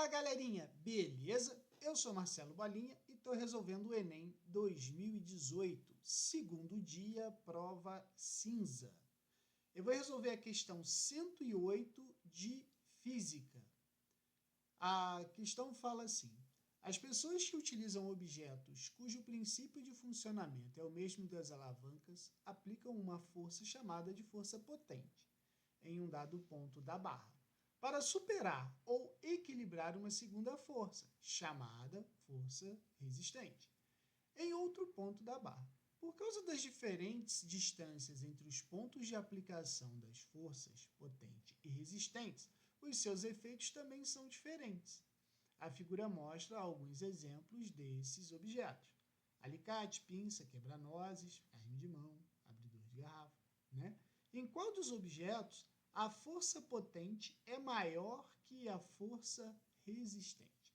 galerinha, beleza? Eu sou Marcelo Bolinha e estou resolvendo o Enem 2018, segundo dia, prova cinza. Eu vou resolver a questão 108 de Física. A questão fala assim: as pessoas que utilizam objetos cujo princípio de funcionamento é o mesmo das alavancas aplicam uma força chamada de força potente em um dado ponto da barra, para superar ou equilibrar uma segunda força, chamada força resistente, em outro ponto da barra. Por causa das diferentes distâncias entre os pontos de aplicação das forças potente e resistentes, os seus efeitos também são diferentes. A figura mostra alguns exemplos desses objetos: alicate, pinça, quebra-nozes, carrinho de mão, abridor de garrafa, né? Em qual dos objetos a força potente é maior que a força resistente?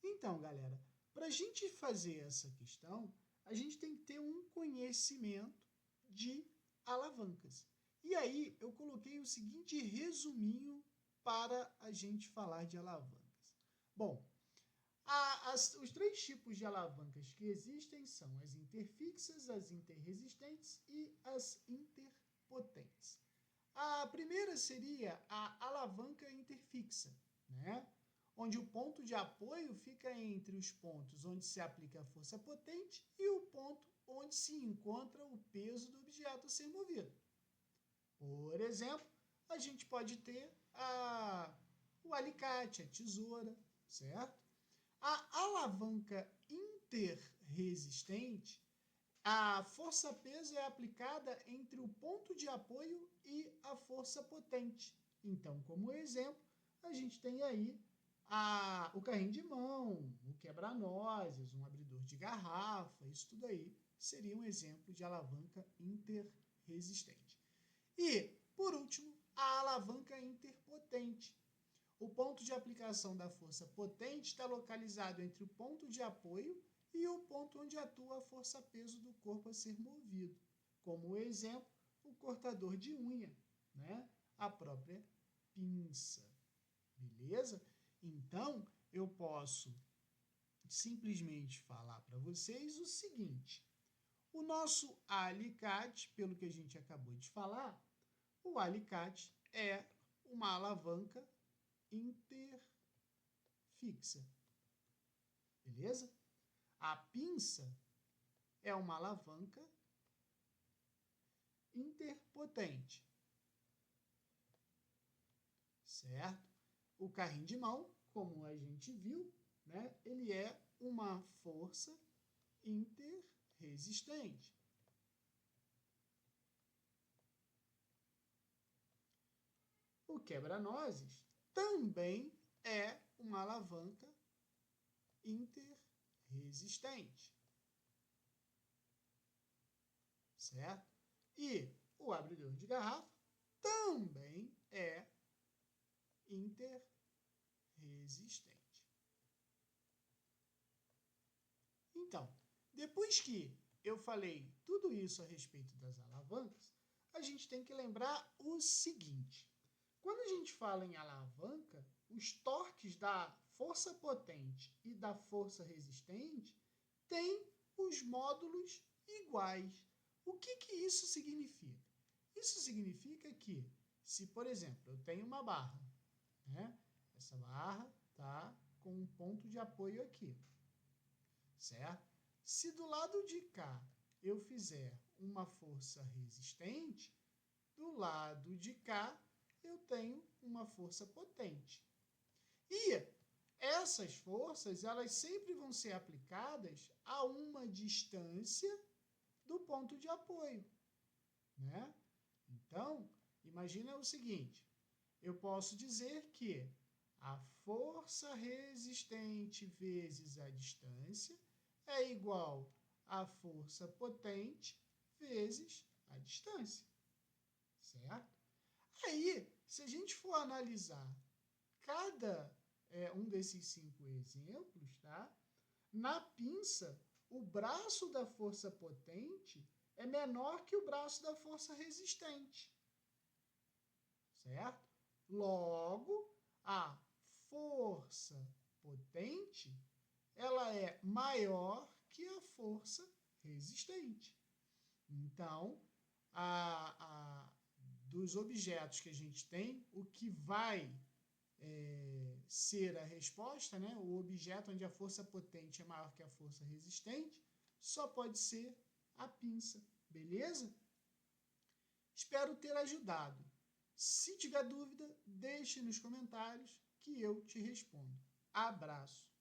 Então, galera, para a gente fazer essa questão, a gente tem que ter um conhecimento de alavancas. E aí eu coloquei o seguinte resuminho para a gente falar de alavancas. Bom, os três tipos de alavancas que existem são as interfixas, as interresistentes e as interpotentes. A primeira seria a alavanca interfixa, né? Onde o ponto de apoio fica entre os pontos onde se aplica a força potente e o ponto onde se encontra o peso do objeto a ser movido. Por exemplo, a gente pode ter o alicate, a tesoura, certo? A alavanca interresistente, a força-peso é aplicada entre o ponto de apoio e a força potente. Então, como exemplo, a gente tem aí o carrinho de mão, o quebra-nozes, um abridor de garrafa, isso tudo aí seria um exemplo de alavanca interresistente. E, por último, a alavanca interpotente. O ponto de aplicação da força potente está localizado entre o ponto de apoio e o ponto onde atua a força-peso do corpo a ser movido. Como exemplo, o cortador de unha, né? A própria pinça. Beleza? Então, eu posso simplesmente falar para vocês o seguinte: o nosso alicate, pelo que a gente acabou de falar, o alicate é uma alavanca interfixa. Beleza? A pinça é uma alavanca interpotente. Certo? O carrinho de mão, como a gente viu, né, ele é uma força interresistente. O quebra-nozes também é uma alavanca interresistente. Certo? E o abridor de garrafa também é interresistente. Então, depois que eu falei tudo isso a respeito das alavancas, a gente tem que lembrar o seguinte: quando a gente fala em alavanca, os torques da força potente e da força resistente têm os módulos iguais. O que isso significa? Isso significa que, se, por exemplo, eu tenho uma barra, né? Essa barra está com um ponto de apoio aqui, certo? Se do lado de cá eu fizer uma força resistente, do lado de cá eu tenho uma força potente. E essas forças, elas sempre vão ser aplicadas a uma distância do ponto de apoio, né? Então, imagina o seguinte: eu posso dizer que a força resistente vezes a distância é igual à força potente vezes a distância, certo? Aí, se a gente for analisar cada um desses 5 exemplos, tá? Na pinça, o braço da força potente é menor que o braço da força resistente, certo? Logo, a força potente, ela é maior que a força resistente. Então, dos objetos que a gente tem, o que vai ser a resposta, né? O objeto onde a força potente é maior que a força resistente, só pode ser a pinça, beleza? Espero ter ajudado. Se tiver dúvida, deixe nos comentários que eu te respondo. Abraço!